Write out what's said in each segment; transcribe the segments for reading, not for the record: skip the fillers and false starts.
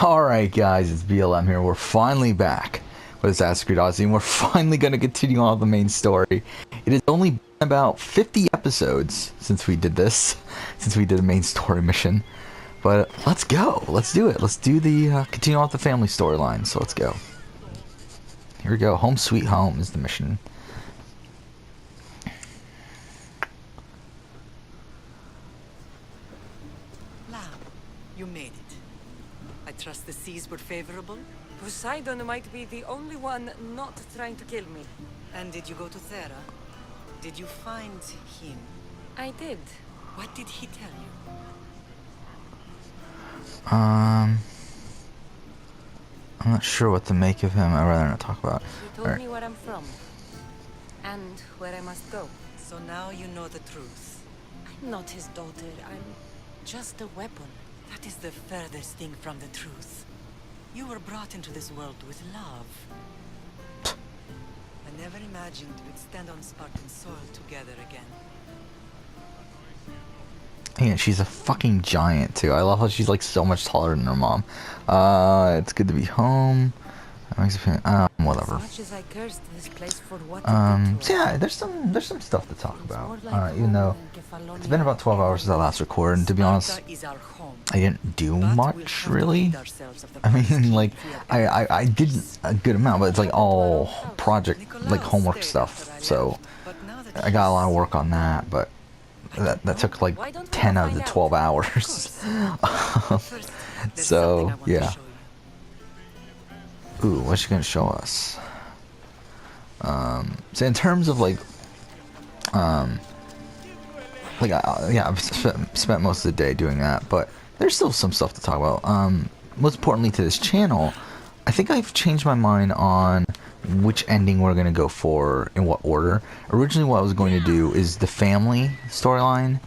Alright guys, it's BLM here. We're finally back with Assassin's Creed Odyssey, and we're finally going to continue on with the main story. It has only been about 50 episodes since we did this, since we did a main story mission. But let's go. Let's do it. Let's do the, continue on with the family storyline. So let's go. Here we go. Home Sweet Home is the mission. Lamb, you made it. I trust the seas were favorable? Poseidon might be the only one not trying to kill me. And did you go to Thera? Did you find him? I did. What did he tell you? I'm not sure what to make of him. I'd rather not talk about it. He told me where I'm from. And where I must go. So now you know the truth. I'm not his daughter. I'm just a weapon. That is the furthest thing from the truth. You were brought into this world with love. I never imagined we'd stand on Spartan soil together again. Yeah, she's a fucking giant too. I love how she's like so much taller than her mom. It's good to be home. Whatever. As much as I cursed this place for what so yeah, there's some stuff to talk about. Even though it's been about 12 hours since I last recorded, and to be honest, I didn't do much really. I mean, like I did a good amount, but it's like all project like homework stuff. So I got a lot of work on that, but that took like 10 out of the 12 hours. So yeah. Ooh, what's she gonna show us? So in terms of like, yeah, I've spent most of the day doing that, but there's still some stuff to talk about. Most importantly to this channel, I think I've changed my mind on which ending we're gonna go for in what order. Originally, what I was going to do is the family storyline,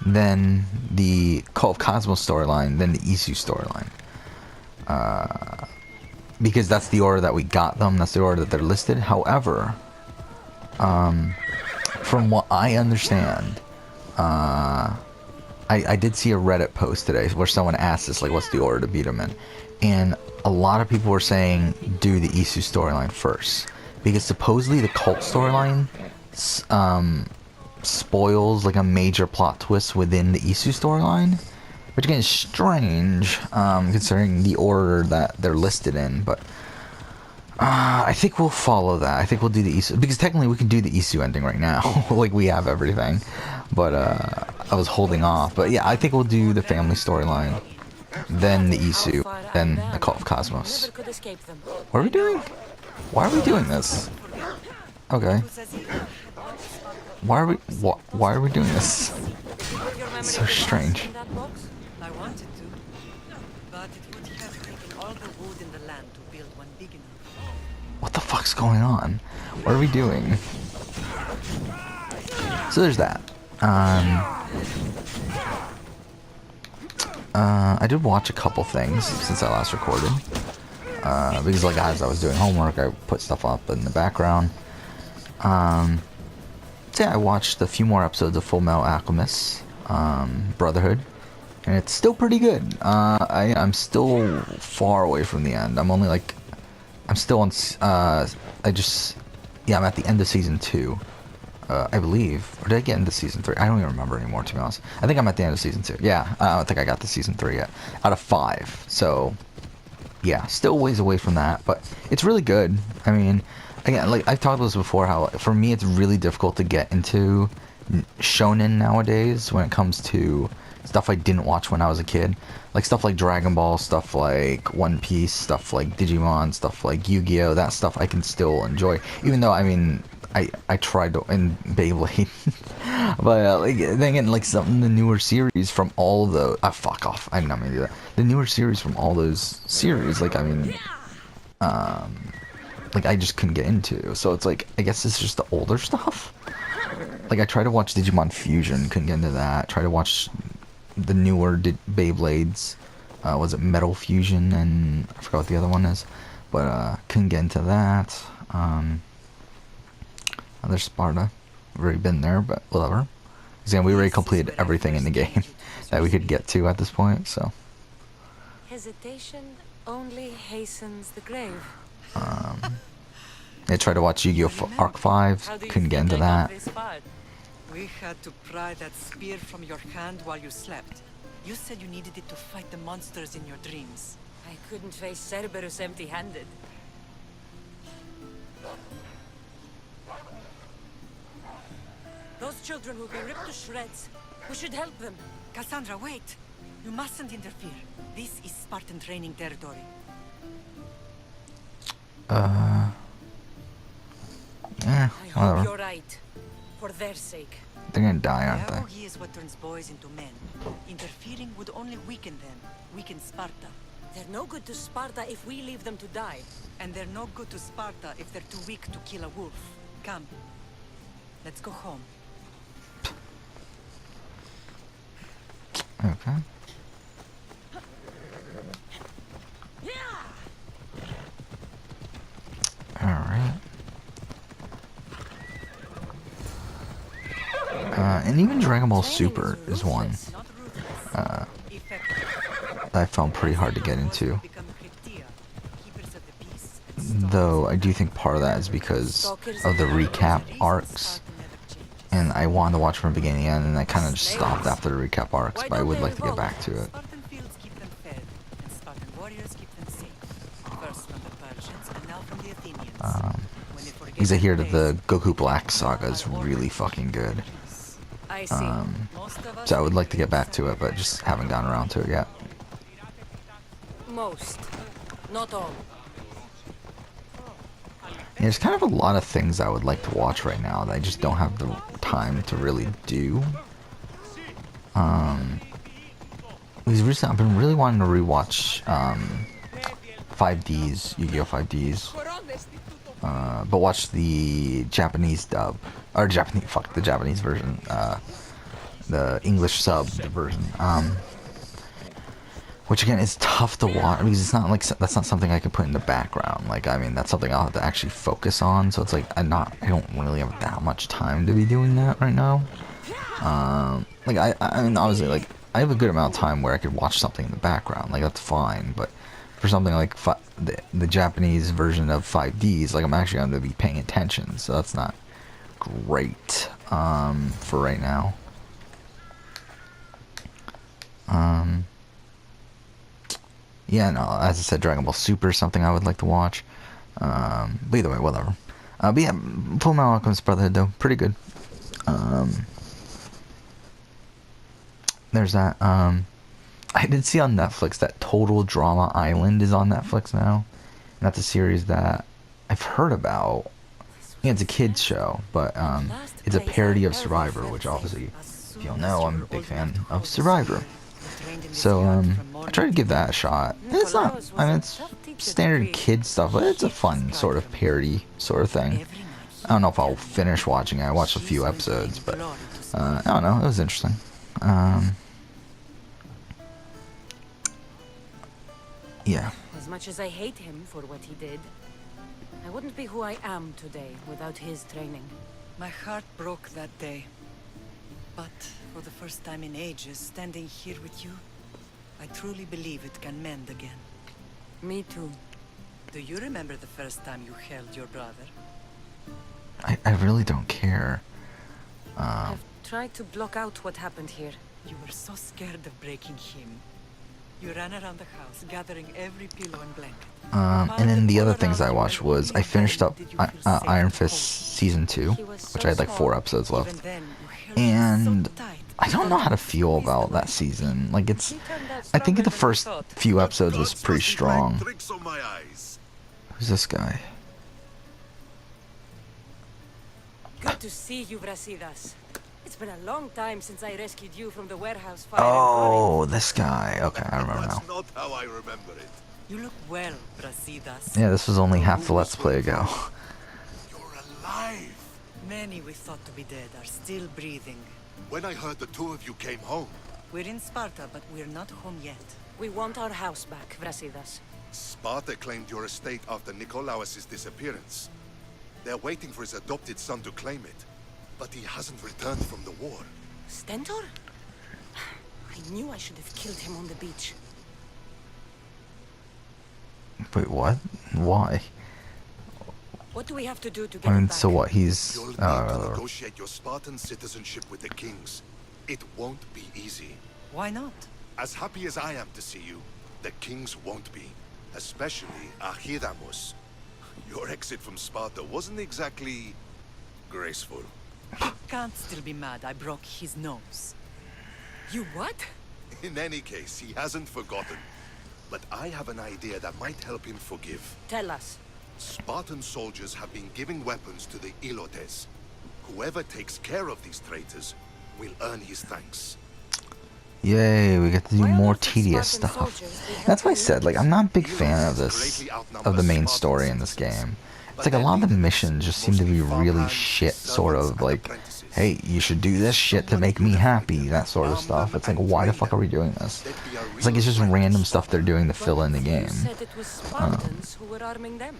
then the Call of Cosmos storyline, then the Isu storyline. Because that's the order that we got them, that's the order that they're listed. However, from what I understand, I did see a Reddit post today where someone asked us, like, what's the order to beat them in? And a lot of people were saying, do the Isu storyline first. Because supposedly the cult storyline spoils, like, a major plot twist within the Isu storyline. Which again is strange, considering the order that they're listed in, but I think we'll follow that. I think we'll do the Isu, because technically we can do the Isu ending right now, like we have everything, but I was holding off. But yeah, I think we'll do the family storyline, then the Isu, then the Call of Cosmos. What are we doing? Why are we doing this? Okay. Why are we doing this? It's so strange. I wanted to, but it would have taken all the wood in the land to build one big enough. What the fuck's going on? What are we doing? So there's that. I did watch a couple things since I last recorded. Because like as I was doing homework, I put stuff up in the background. So yeah, I watched a few more episodes of Full Metal Alchemist, Brotherhood. And it's still pretty good. I'm still far away from the end. I'm only like, I'm still on, I'm at the end of season 2, I believe. Or did I get into season 3? I don't even remember anymore, to be honest. I think I'm at the end of season 2. Yeah, I don't think I got to season 3 yet. Out of 5. So, yeah, still ways away from that. But it's really good. I mean, again, like I've talked about this before, how for me it's really difficult to get into shonen nowadays when it comes to stuff I didn't watch when I was a kid. Like stuff like Dragon Ball, stuff like One Piece, stuff like Digimon, stuff like Yu-Gi-Oh! That stuff I can still enjoy. Even though, I mean, I tried to, in Beyblade. But like, then again, like some of the newer series from all the, fuck off, I did not mean to do that. The newer series from all those series, like, I mean, like I just couldn't get into. So it's like, I guess it's just the older stuff. Like I tried to watch Digimon Fusion, couldn't get into that. Tried to watch the newer Beyblades, was it Metal Fusion, and I forgot what the other one is, but couldn't get into that. Other Sparta, I've already been there, but whatever. Because we already completed everything in the game that we could get to at this point, so Hesitation only hastens the grave. I tried to watch Yu-Gi-Oh! Arc 5, How do you couldn't get think into I got that. this far? We had to pry that spear from your hand while you slept. You said you needed it to fight the monsters in your dreams. I couldn't face Cerberus empty-handed. Those children will be ripped to shreds. We should help them. Cassandra, wait! You mustn't interfere. This is Spartan training territory. Yeah, I hope whatever. you're right. For their sake. They're gonna die, aren't they? Pedagogy is what turns boys into men. Interfering would only weaken them. Weaken Sparta. They're no good to Sparta if we leave them to die. And they're no good to Sparta if they're too weak to kill a wolf. Come. Let's go home. Okay. Alright. And even Dragon Ball Super is one Not ruthless. Effective. that I found pretty hard to get into. Become Kryptia, keepers of the peace. Though I do think part of that is because of the recap arcs. And I wanted to watch from the beginning to end, and I kind of just stopped after the recap arcs, but I would like to get back to it. Spartan fields keep them fed, and Spartan warriors keep them safe. First from the Persians, and now from the Athenians. When they forget Because I hear that their the Goku Black saga is really fucking good. ways. I see. Most of us So I would like to get back to it, but just haven't gotten around to it yet. Most. Not all. Yeah, there's kind of a lot of things I would like to watch right now that I just don't have the time to really do. Because recently I've been really wanting to rewatch 5Ds, Yu-Gi-Oh! 5Ds. But watch the Japanese dub. Or the Japanese version. The English sub version. Which again is tough to watch because it's not like that's not something I can put in the background. Like I mean that's something I'll have to actually focus on. So it's like I don't really have that much time to be doing that right now. Like I mean obviously like I have a good amount of time where I could watch something in the background. Like that's fine. But for something like the Japanese version of 5Ds, like I'm actually going to be paying attention. So that's not great for right now. Yeah, no, as I said, Dragon Ball Super is something I would like to watch. But either way, whatever. But yeah, Full Metal Alchemist Brotherhood, though, pretty good. There's that. I did see on Netflix that Total Drama Island is on Netflix now. And that's a series that I've heard about. Yeah, it's a kid's show, but it's a parody of Survivor, which obviously, if you don't know, I'm a big fan of Survivor. So, I try to give that a shot. It's not, I mean, it's standard kid stuff, but it's a fun sort of parody sort of thing. I don't know if I'll finish watching it. I watched a few episodes, but, I don't know, it was interesting. Yeah. As much as I hate him for what he did, I wouldn't be who I am today without his training. My heart broke that day. But for the first time in ages, standing here with you, I truly believe it can mend again. Me too. Do you remember the first time you held your brother? I really don't care. I've tried to block out what happened here. You were so scared of breaking him. You ran around the house, gathering every pillow and blanket. And then the other things I watched was I finished up Iron Fist Season 2, which I had like 4 episodes left. And I don't know how to feel about that season. Like it's, I think the first few episodes was pretty strong. Who's this guy? Good to see you, Brasidas. It's been a long time since I rescued you from the warehouse fire. Oh, this guy. Okay, I remember now. That's not how I remember it. You look well, Brasidas. Yeah, this was only half the Let's Play ago. You're alive. Many we thought to be dead are still breathing. When I heard the two of you came home, We're in Sparta, but we're not home yet. We want our house back, Brasidas. Sparta claimed your estate after Nikolaos' disappearance. They're waiting for his adopted son to claim it, but he hasn't returned from the war. Stentor? I knew I should have killed him on the beach. Wait, what? Why? What do we have to do to get I mean, it back? so what? He's You'll need to negotiate your Spartan citizenship with the kings. It won't be easy. Why not? As happy as I am to see you, the kings won't be. Especially Ahiramus. Your exit from Sparta wasn't exactly graceful. He can't still be mad I broke his nose. You what? In any case, he hasn't forgotten. But I have an idea that might help him forgive. Tell us. Spartan soldiers have been giving weapons to the Ilotes. Whoever takes care of these traitors will earn his thanks. Yay, we get to do Why on more earth would tedious Spartan stuff. soldiers be That's why I helping said, like, I'm not a big fan of Heroes this, greatly outnumber of the main Spartan story in this citizens. game. It's But like a their lot of the leaders, missions just seem to be mostly really farmhands, shit, sort servants, of, and like, apprentices. hey, you should do this shit to make me happy, that sort of stuff. It's like, why the fuck are we doing this? It's like, it's just random stuff they're doing to fill in the You game. said it was Spartans who were arming them.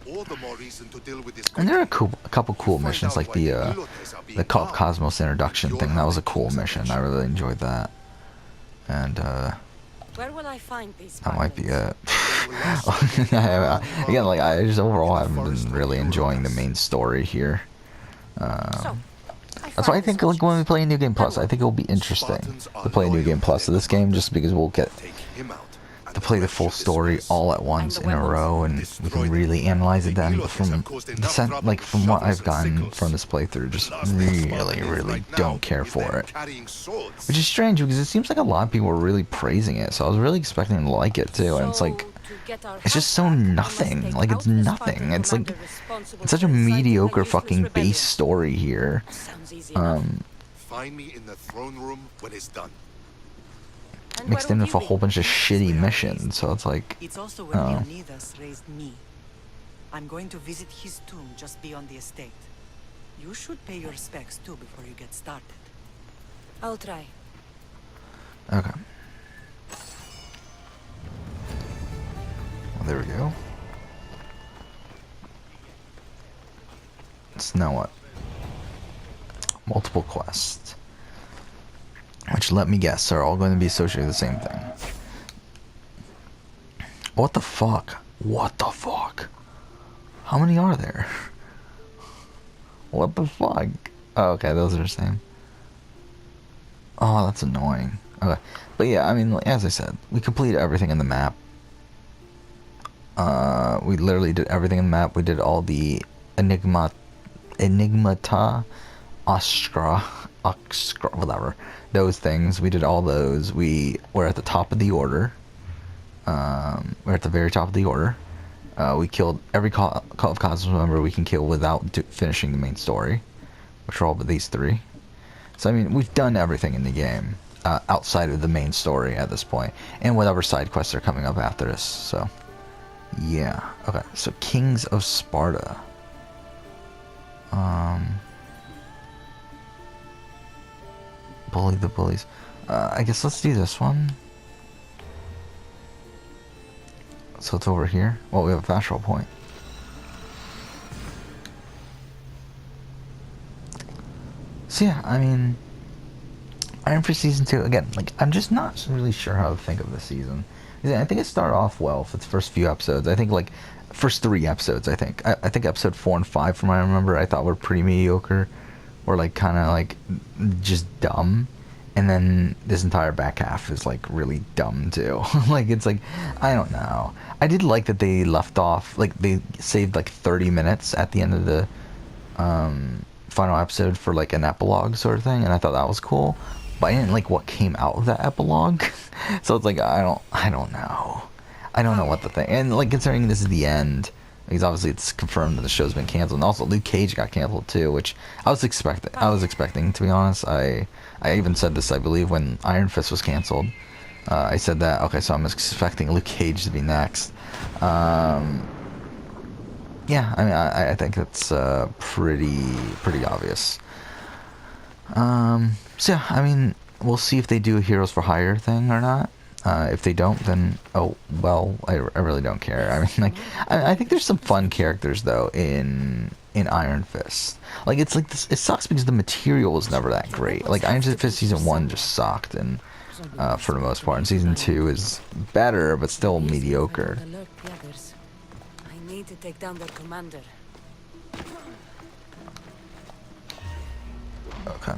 All the more reason to deal with this And there are quickly. a couple cool Find missions, out like why the Ilotes are being Cult of armed. Cosmos introduction You'll thing. That have was a the cool king's mission. I attention. really enjoyed that. And, Where will I find these that might be Spartans? it. Again, like, I just overall haven't been really enjoying the main story here. So, That's why I think, like, when we play New Game Plus, I think it'll be interesting to play New Game Plus of this game, just because we'll get Take him out, and to play the full rest should story disperse. all at once in a row, and we can really analyze it then. But from like from what I've gotten from this playthrough, just really don't care for it. Which is strange because it seems like a lot of people were really praising it, so I was really expecting them to like it too. And it's like, it's just so nothing. Like, it's nothing. It's like, it's such a mediocre fucking base story here. Find me in the throne room when it's done. Mixed in with a whole bunch of shitty missions, so it's like, It's also where oh. Leonidas raised me. I'm going to visit his tomb just beyond the estate. You should pay your respects too before you get started. I'll try. Okay. Well, there we go. So now what? Multiple quests. Which, let me guess, are all going to be associated with the same thing. What the fuck? What the fuck? How many are there? What the fuck? Oh, okay, those are the same. Oh, that's annoying. Okay. But yeah, I mean, like, as I said, we completed everything in the map. We literally did everything in the map. We did all the Enigmata, Oskra, whatever. Those things. We did all those. We were at the top of the order. We're at the very top of the order. We killed every Call of Cosmos member we can kill without finishing the main story, which are all but these three. So, I mean, we've done everything in the game outside of the main story at this point, and whatever side quests are coming up after this. So, yeah. Okay, so Kings of Sparta. Bully the bullies. I guess let's do this one. So it's over here. Well, we have a fast travel point. So yeah, I mean, Iron Fist Season 2, again, like, I'm just not really sure how to think of this season. I think it started off well for the first few episodes. I think, like, first 3 episodes, I think. I think episode 4 and 5, from what I remember, I thought were pretty mediocre. Or, like, kind of, like, just dumb. And then this entire back half is, like, really dumb, too. Like, it's like, I don't know. I did like that they left off, like, they saved, like, 30 minutes at the end of the final episode for, like, an epilogue sort of thing. And I thought that was cool. But I didn't like what came out of that epilogue. So it's like, I don't know. I don't know what the thing. And, like, considering this is the end, because obviously it's confirmed that the show's been canceled. And also Luke Cage got canceled, too, which I was expecting, to be honest. I even said this, I believe, when Iron Fist was canceled. I said that, okay, so I'm expecting Luke Cage to be next. Yeah, I mean, I think that's pretty obvious. So yeah, I mean, we'll see if they do a Heroes for Hire thing or not. If they don't, then, oh, well, I really don't care. I mean, like, I think there's some fun characters, though, in Iron Fist. Like, it's like this, it sucks because the material was never that great. Like, Iron Fist Season 1 just sucked, and for the most part. And Season 2 is better, but still mediocre. to take down their commander. Okay.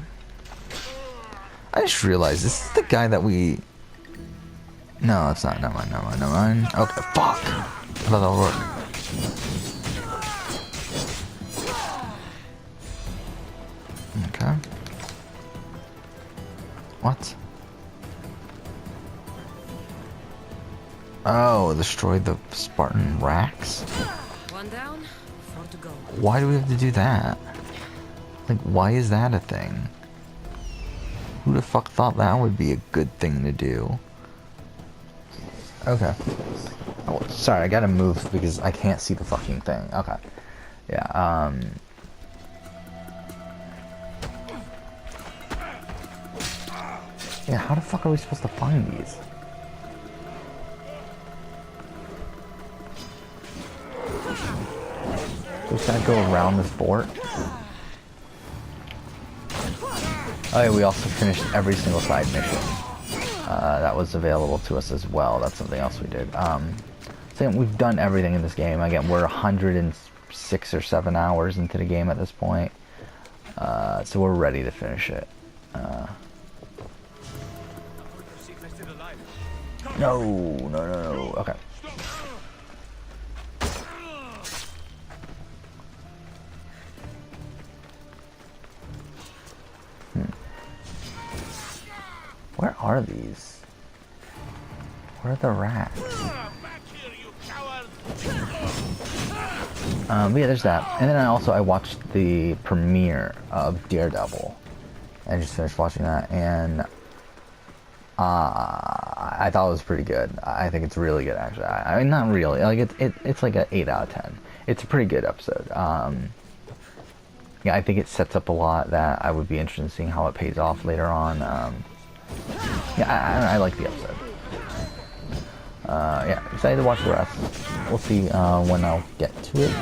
I just realized this is the guy that we... No, it's not. Never mind, never mind, never mind. Okay, fuck! I thought that would work. Okay. What? Oh, destroyed the Spartan racks? One down, 4 to go. Why do we have to do that? Like, why is that a thing? Who the fuck thought that would be a good thing to do? Okay. Oh, sorry, I gotta move because I can't see the fucking thing. Okay. Yeah, yeah, how the fuck are we supposed to find these? We just gotta go around this fort. Oh yeah, we also finished every single side mission. That was available to us as well. That's something else we did. So we've done everything in this game. Again, we're 106 or 7 hours into the game at this point. So we're ready to finish it. No. Okay. Where are these? Where are the rats? But yeah, there's that. And then I watched the premiere of Daredevil. I just finished watching that, and I thought it was pretty good. I think it's really good, actually. I mean, not really. Like it's like an 8 out of 10. It's a pretty good episode. Yeah, I think it sets up a lot that I would be interested in seeing how it pays off later on. Yeah, I like the episode. Yeah, excited to watch the rest. We'll see when I'll get to it.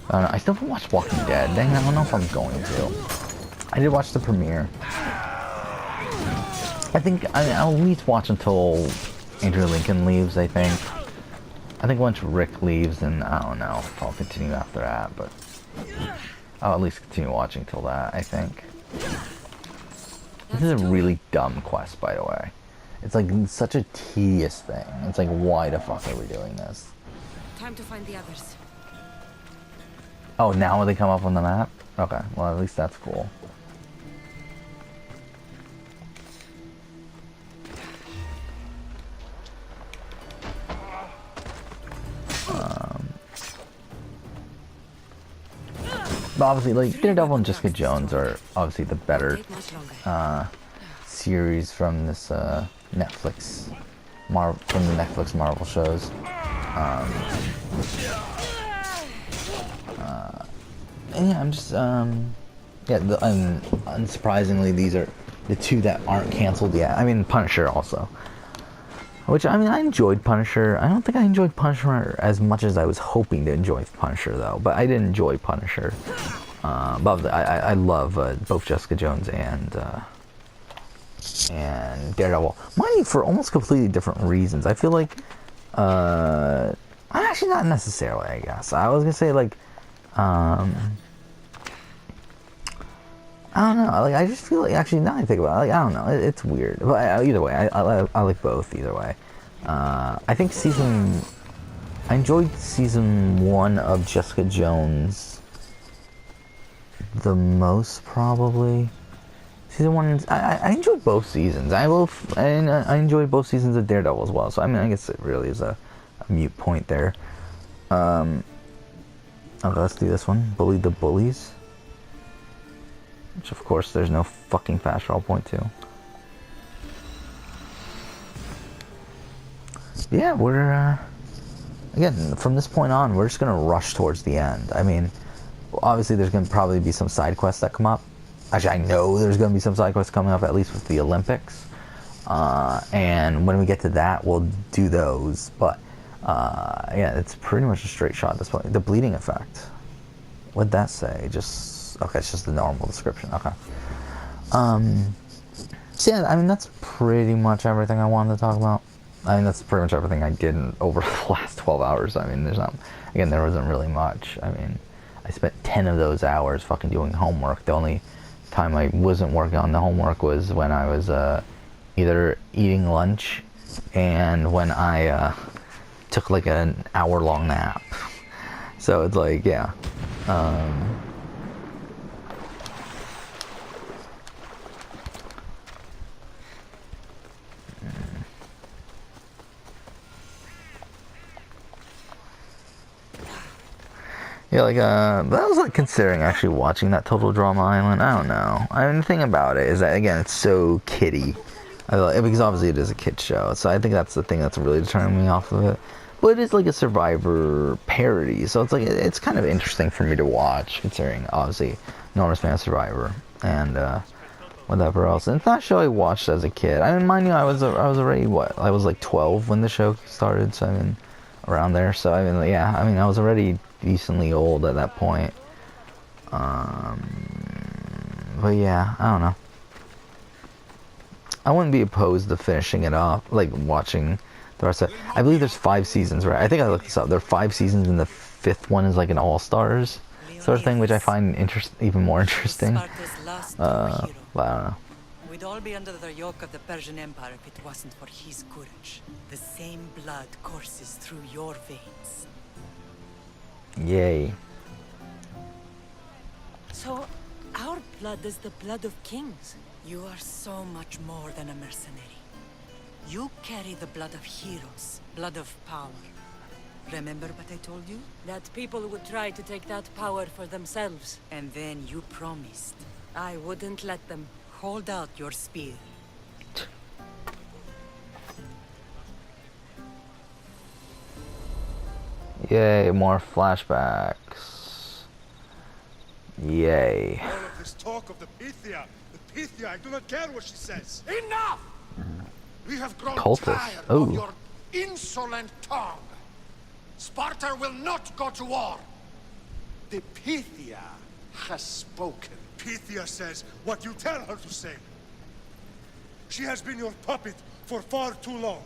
I still haven't watched Walking Dead. Dang, I don't know if I'm going to. I did watch the premiere. I think I'll at least watch until Andrew Lincoln leaves, I think. I think once Rick leaves, then I don't know if I'll continue after that, but I'll at least continue watching till that, I think. This is a really dumb quest, by the way. It's like such a tedious thing. It's like, why the fuck are we doing this? Time to find the others. Oh, now they come up on the map? Okay, well at least that's cool. But obviously, like, Daredevil and Jessica Jones are obviously the better series from this Netflix, from the Netflix Marvel shows. And yeah, I'm just yeah. Unsurprisingly, these are the two that aren't canceled yet. I mean, Punisher also. Which, I mean, I enjoyed Punisher. I don't think I enjoyed Punisher as much as I was hoping to enjoy Punisher, though. But I did enjoy Punisher. But I love both Jessica Jones and Daredevil. Mind you, for almost completely different reasons. I feel like, actually not necessarily, I guess. I was gonna say, like, I don't know. Like, I just feel like, actually, now I think about it, like, I don't know. It's weird. But either way, I like both. Either way, I think I enjoyed season 1 of Jessica Jones the most, probably. Season 1, I enjoyed both seasons. I enjoyed both seasons of Daredevil as well. So I mean, I guess it really is a mute point there. Okay, let's do this one. Bully the Bullies. Which, of course, there's no fucking fast draw point to. Yeah, we're, again, from this point on, we're just going to rush towards the end. I mean, obviously there's going to probably be some side quests that come up. Actually, I know there's going to be some side quests coming up, at least with the Olympics. And when we get to that, we'll do those. But, yeah, it's pretty much a straight shot at this point. The bleeding effect. What'd that say? Okay, it's just the normal description. Okay. So yeah, I mean, that's pretty much everything I wanted to talk about. I mean, that's pretty much everything I did over the last 12 hours. I mean, there wasn't really much. I mean, I spent 10 of those hours fucking doing homework. The only time I wasn't working on the homework was when I was either eating lunch and when I took like an hour-long nap. So it's like, yeah. Yeah, like, but I was like considering actually watching that Total Drama Island. I don't know. I mean, the thing about it is that, again, it's so kiddie. Because obviously it is a kid show, so I think that's the thing that's really turning me off of it. But it is like a Survivor parody, so it's like, it's kind of interesting for me to watch, considering, obviously, enormous fan of Survivor, and, whatever else. And it's not a show I watched as a kid. I mean, mind you, I was already, I was like 12 when the show started, so I mean, around there, so I mean, yeah, I mean, I was already decently old at that point. But yeah, I don't know. I wouldn't be opposed to finishing it off, like watching the rest of it. I believe there's 5 seasons, right? I think I looked this up. There are 5 seasons, and the 5th one is like an all-stars sort of thing, which I find even more interesting. But I don't know. We'd all be under the yoke of the Persian Empire if it wasn't for his courage. The same blood courses through your veins. Yay. So, our blood is the blood of kings. You are so much more than a mercenary. You carry the blood of heroes, blood of power. Remember what I told you? That people would try to take that power for themselves. And then you promised. I wouldn't let them. Hold out your spear. Yay, more flashbacks. Yay. All of this talk of the Pythia, I do not care what she says. Enough! We have grown Cultist. tired Ooh. of your insolent tongue. Sparta will not go to war. The Pythia has spoken. Pythia says what you tell her to say. She has been your puppet for far too long.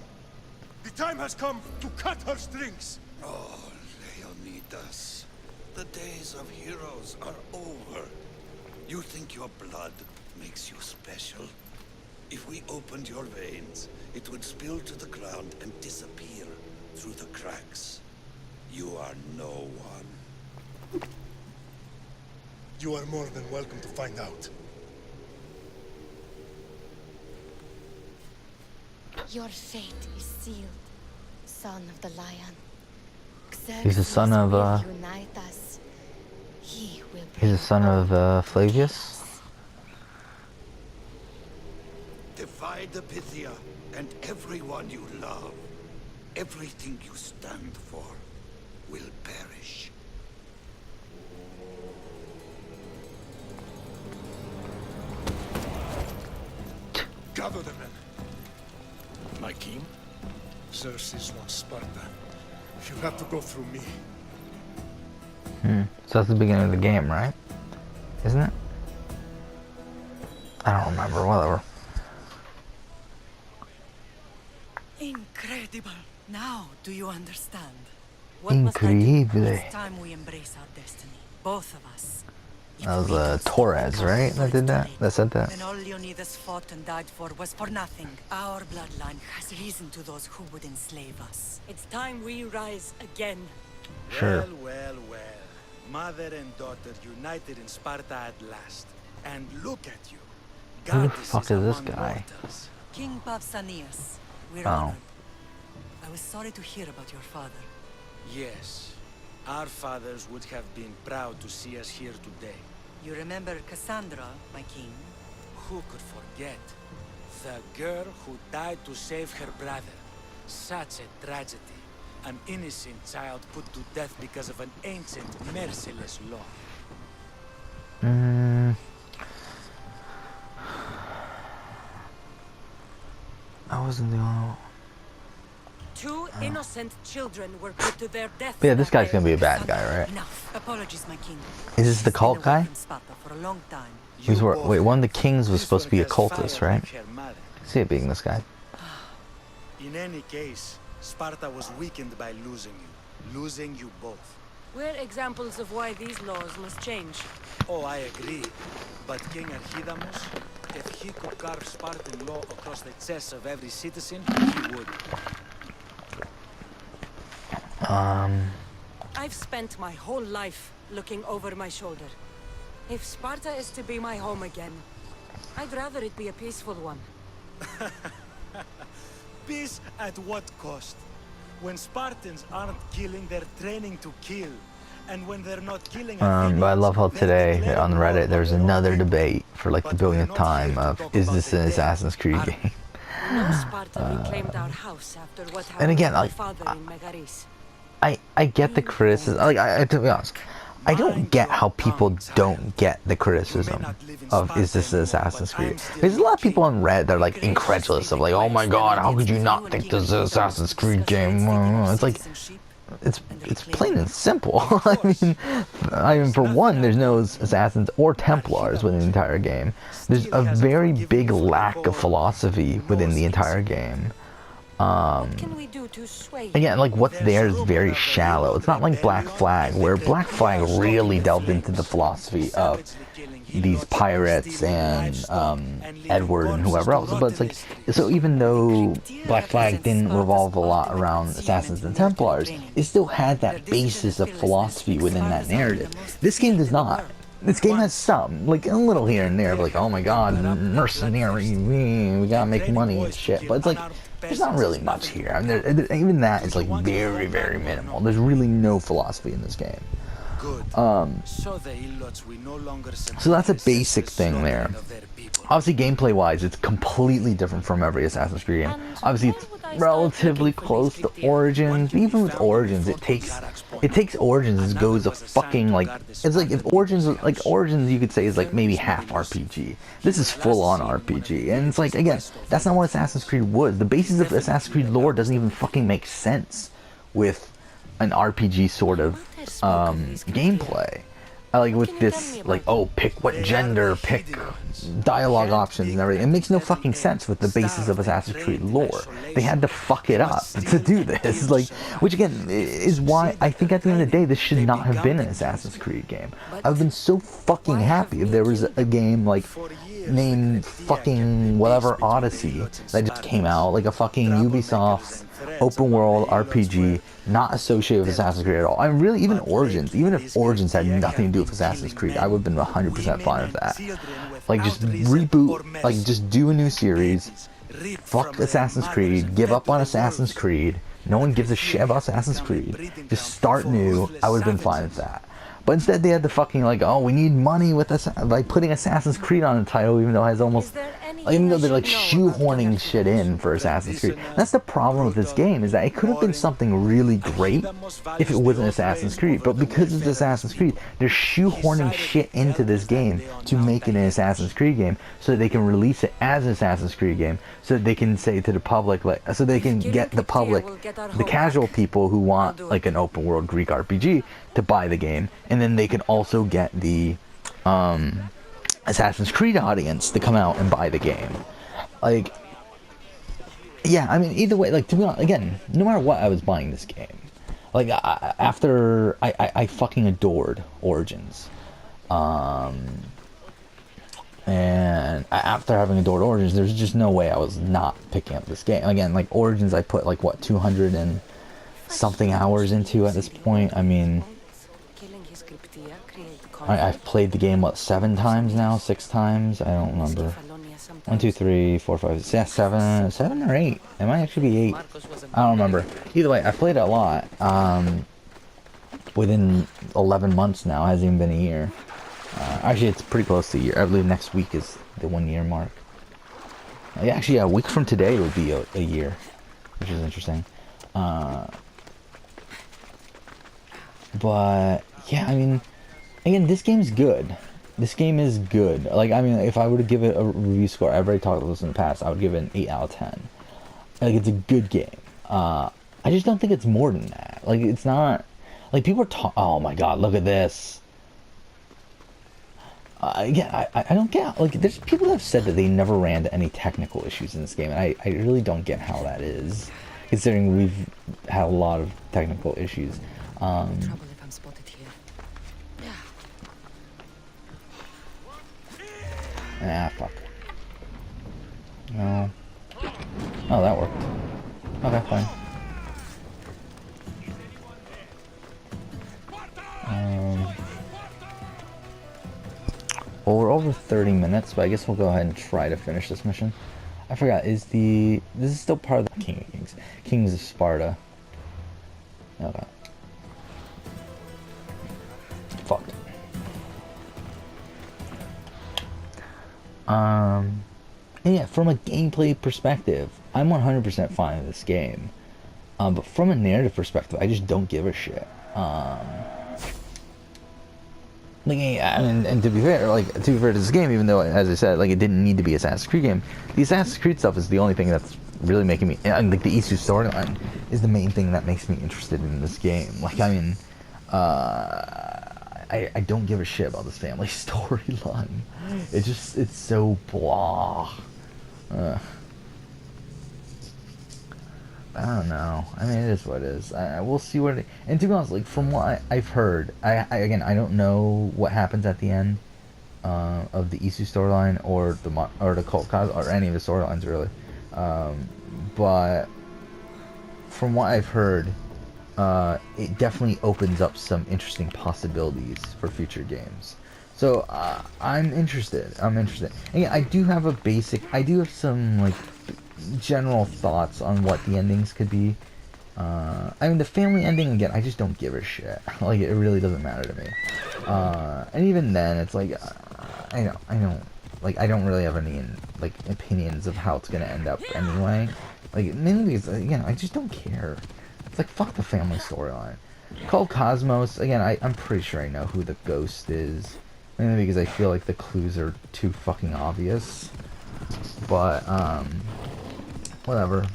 The time has come to cut her strings. Oh, Leonidas, the days of heroes are over. You think your blood makes you special? If we opened your veins, it would spill to the ground and disappear through the cracks. You are no one. You are more than welcome to find out. Your fate is sealed, son of the lion. He's the son of, Unite us. He will he's the son of, Flavius? Divide the Pythia and everyone you love. Everything you stand for will perish. Gather the men. My king? Xerxes wants Sparta. You have to go through me. So that's the beginning of the game, right? Isn't it? I don't remember, whatever. Incredible. Now, do you understand? What must I do? Incredible. It's time we embrace our destiny. Both of us. If That was we can Torres, stop right? That did that? That said that? When all Leonidas fought and died for was for nothing. Our bloodline has risen to those who would enslave us. It's time we rise again. Sure. Well, well, well. Mother and daughter united in Sparta at last. And look at you. Who the Goddesses fuck is this among guy? mortals. King Pausanias, we're Oh. honored. I was sorry to hear about your father. Yes. Our fathers would have been proud to see us here today. You remember Cassandra, my king? Who could forget? The girl who died to save her brother. Such a tragedy. An innocent child put to death because of an ancient, merciless law. I wasn't the only one. 2 innocent children were put to their death. But yeah, this that guy's day. gonna be a bad guy, right? Enough. Apologies, my king. Is this the She's cult been away guy? from Sparta for a long time. Wait, one of the kings was This supposed to be a one has cultist, fire right? like her mother. I see it being this guy. In any case, Sparta was weakened by losing you both. We're examples of why these laws must change. Oh, I agree. But King Archidamus, if he could carve Spartan law across the chests of every citizen, he would. I've spent my whole life looking over my shoulder. If Sparta is to be my home again, I'd rather it be a peaceful one. Peace at what cost? When Spartans aren't killing, they're training to kill. And when they're not killing, but I love how today on Reddit there's another debate for like the billionth time of, is this an Assassin's Creed game? No Sparta reclaimed our house after what happened And again, to my like, father in Megaris. I get the criticism. Like, to be honest, I don't get how people don't get the criticism of, is this an Assassin's Creed? There's a lot of people on Reddit that are like incredulous of like, oh my god, how could you not think this is an Assassin's Creed game? It's like, it's plain and simple. I mean, for one, there's no assassins or Templars within the entire game. There's a very big lack of philosophy within the entire game. What can we do to sway Again, like what's there is very shallow. It's not like Black Flag, where Black Flag really delved into the philosophy of these pirates and Edward and whoever else. But it's like, so even though Black Flag didn't revolve a lot around assassins and Templars, it still had that basis of philosophy within that narrative. This game does not. This game has some, like a little here and there, like, oh my god, mercenary, we gotta make money and shit. But it's like, there's not really much here. I mean, even that is like very, very minimal. There's really no philosophy in this game. So that's a basic thing there. Obviously, gameplay-wise, it's completely different from every Assassin's Creed game. Obviously, it's relatively close to Origins. Even with Origins, it takes Origins and goes a fucking like, it's like if Origins you could say is like maybe half RPG. This is full-on RPG, and it's like, again, that's not what Assassin's Creed was. The basis of Assassin's Creed lore doesn't even fucking make sense with an RPG sort of gameplay. Like with this, like, oh, pick what gender, pick dialogue options and everything. It makes no fucking sense with the basis of Assassin's Creed lore. They had to fuck it up to do this, like, which again is why I think at the end of the day this should not have been an Assassin's Creed game. I've been so fucking happy if there was a game like named fucking whatever Odyssey that just came out, like a fucking Ubisoft open world RPG not associated with Assassin's Creed at all. I mean, really, even Origins, even if Origins had nothing to do with Assassin's Creed, I would have been 100% fine with that. Like, just reboot, like, just do a new series, fuck Assassin's Creed, give up on Assassin's Creed, no one gives a shit about Assassin's Creed, just start new, I would have been fine with that. But instead they had the fucking like, oh, we need money with us, like putting Assassin's Creed on the title, even though it has almost, even though they're like shoehorning shit in for Assassin's Creed. That's the problem with this game, is that it could have been something really great if it wasn't Assassin's Creed, but because it's Assassin's Creed, they're shoehorning shit into this game to make it an Assassin's Creed game, so that they can release it as an Assassin's Creed game, so that they can say to the public, like, so they can get the public, the casual people who want like an open world Greek RPG to buy the game, and then they can also get the Assassin's Creed audience to come out and buy the game. Like, yeah, I mean, either way, like, to be honest, again, no matter what, I was buying this game. Like, after I fucking adored Origins, and after having adored Origins, there's just no way I was not picking up this game. Again, like Origins, I put like what 200 and something hours into at this point. I mean, I've played the game, what, 7 times now? 6 times? I don't remember. 1, 2, 3, 4, 5, yeah, 7 or 8. It might actually be 8. I don't remember. Either way, I've played it a lot. Within 11 months now. It hasn't even been a year. Actually, it's pretty close to a year. I believe next week is the 1 year mark. Actually, a week from today would be a year, which is interesting. But yeah, I mean, again, this game's good. This game is good. Like, I mean, if I were to give it a review score, I've already talked about this in the past, I would give it an 8 out of 10. Like, it's a good game. I just don't think it's more than that. Like, it's not, like, people are oh my god, look at this. Yeah, I don't get, like, there's people that have said that they never ran into any technical issues in this game, and I really don't get how that is, considering we've had a lot of technical issues. Trouble if I'm spotted here. Ah, fuck. No. Oh, that worked. Okay, fine. Well, we're over 30 minutes, but I guess we'll go ahead and try to finish this mission. I forgot, this is still part of the King of Kings. Kings of Sparta. Okay. Fuck. And yeah, from a gameplay perspective, I'm 100% fine with this game. But from a narrative perspective, I just don't give a shit. Like, I mean, and to be fair, to this game, even though, as I said, like, it didn't need to be an Assassin's Creed game, the Assassin's Creed stuff is the only thing that's really making me, and like, the Isu storyline is the main thing that makes me interested in this game. Like, I mean, I don't give a shit about this family storyline. It's so blah. I don't know. I mean, it is what it is. We'll see what it... And to be honest, like, from what I've heard... again, I don't know what happens at the end of the Isu storyline or the Cult Cos or any of the storylines, really. But from what I've heard, it definitely opens up some interesting possibilities for future games. So, I'm interested. Again, I do have some, like, general thoughts on what the endings could be. I mean, the family ending, again, I just don't give a shit. Like, it really doesn't matter to me. And even then, it's like, I don't really have any, like, opinions of how it's gonna end up anyway. Like, mainly because, again, I just don't care. It's like, fuck the family storyline. Cult Cosmos, again, I'm pretty sure I know who the ghost is. Mainly because I feel like the clues are too fucking obvious. But, whatever.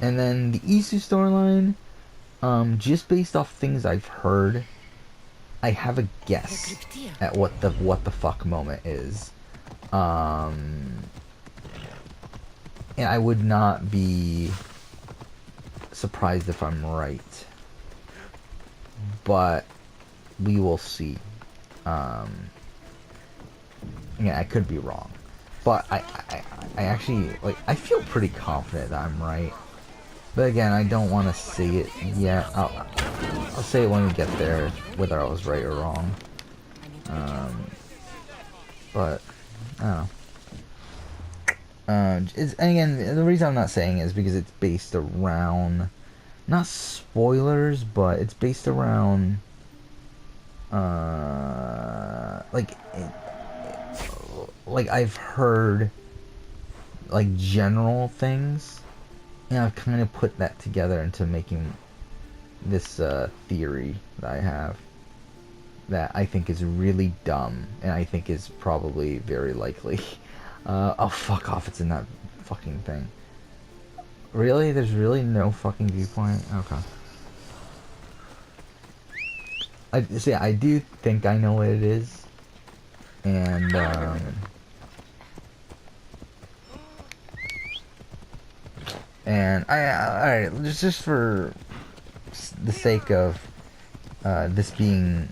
And then the Isu storyline, just based off things I've heard, I have a guess at what the fuck moment is. And I would not be surprised if I'm right. But we will see. Yeah, I could be wrong. But I actually, like, I feel pretty confident that I'm right. But again, I don't want to say it yet. I'll say it when we get there, whether I was right or wrong. But, I don't know. And again, the reason I'm not saying it is because it's based around, not spoilers, but it's based around, like I've heard, like, general things, and I've kind of put that together into making this theory that I have that I think is really dumb, and I think is probably very likely. Oh, fuck off, it's in that fucking thing. Really? There's really no fucking viewpoint? Okay. I do think I know what it is. And, alright, just for the sake of, this being...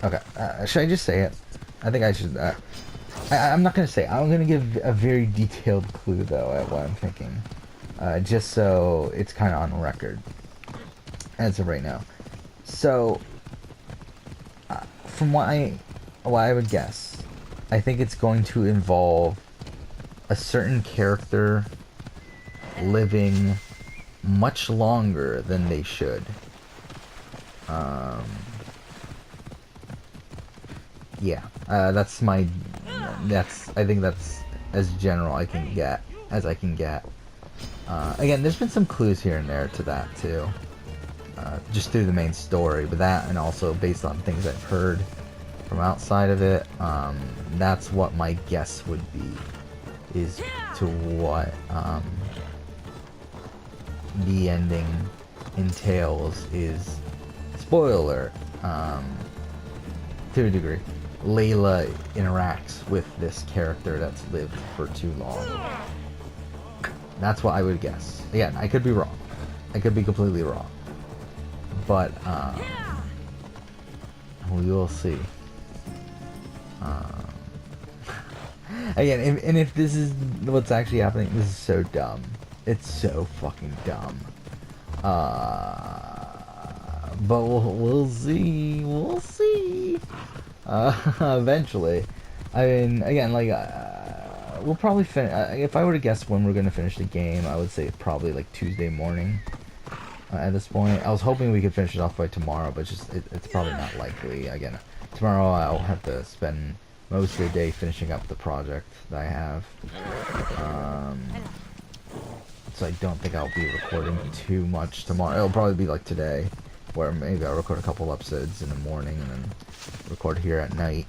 Okay, should I just say it? I think I should, I'm not gonna say it. I'm gonna give a very detailed clue, though, at what I'm thinking. Just so it's kind of on record. As of right now. So, from what I would guess, I think it's going to involve a certain character living much longer than they should. Yeah, I think that's as general I can get, as I can get. Again, there's been some clues here and there to that, too. Just through the main story, but that, and also based on things I've heard from outside of it, that's what my guess would be, is to what, the ending entails is, spoiler alert, to a degree, Layla interacts with this character that's lived for too long. That's what I would guess. Again, I could be wrong. I could be completely wrong. But, we will see. Again, and if this is what's actually happening, this is so dumb. It's so fucking dumb. But we'll see. We'll see. Eventually. I mean, again, like, we'll probably finish. If I were to guess when we're gonna finish the game, I would say probably like Tuesday morning. At this point, I was hoping we could finish it off by tomorrow, but just it's probably not likely. Again, tomorrow I'll have to spend most of the day finishing up the project that I have. So I don't think I'll be recording too much tomorrow. It'll probably be like today, where maybe I'll record a couple episodes in the morning and then record here at night.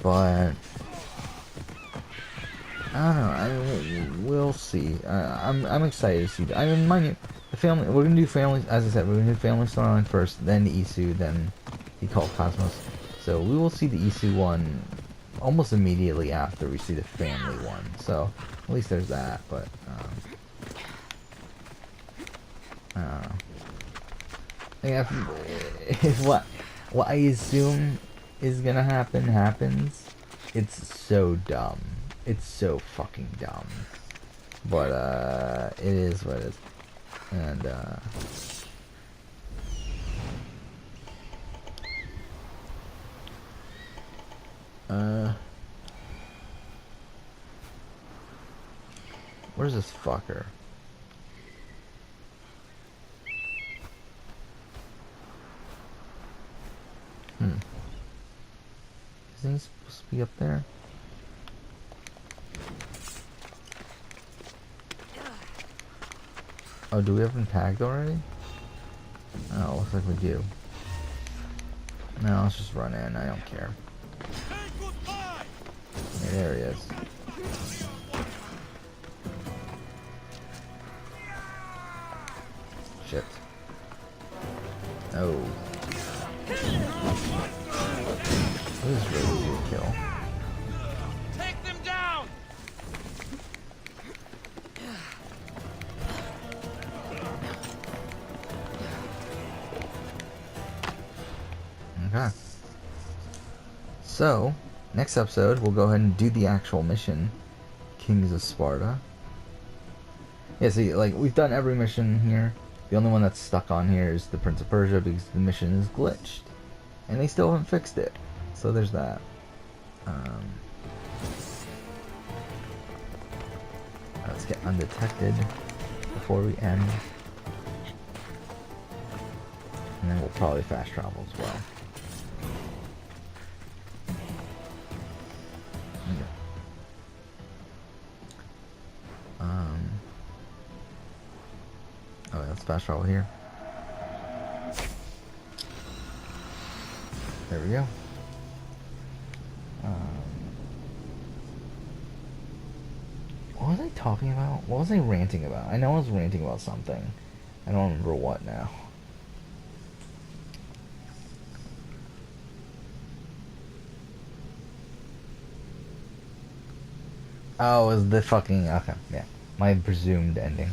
But I don't know. I mean, we'll see. I'm excited to see that. I mean, mind you, the family. We're gonna do family. As I said, we're gonna do family storyline first, then the Isu, then the Cult Cosmos. So we will see the Isu one almost immediately after we see the family one. So at least there's that. But I don't know. If what I assume is gonna happen happens, it's so dumb. It's so fucking dumb. But it is what it is. And where's this fucker? Isn't he supposed to be up there? Oh, do we have him tagged already? Oh, looks like we do. No, let's just run in. I don't care. Yeah, there he is. Shit. Oh. This is really easy to kill. Take them down! Okay. So, next episode, we'll go ahead and do the actual mission. Kings of Sparta. Yeah, see, like, we've done every mission here. The only one that's stuck on here is the Prince of Persia because the mission is glitched. And they still haven't fixed it. So there's that. Let's get undetected before we end. And then we'll probably fast travel as well. Oh, let's fast travel here. There we go. What was I talking about? What was I ranting about? I know I was ranting about something. I don't remember what now. Oh, it was the fucking... Okay, yeah. My presumed ending.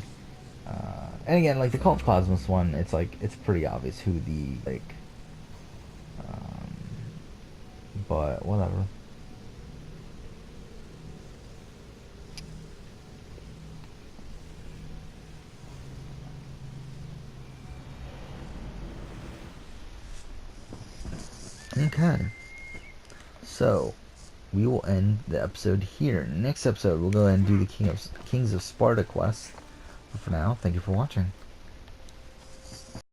And again, like the Cult of Cosmos one, it's like, it's pretty obvious who the, like... but, whatever. Okay. So, we will end the episode here. Next episode, we'll go ahead and do the Kings of Sparta quest. But for now, thank you for watching.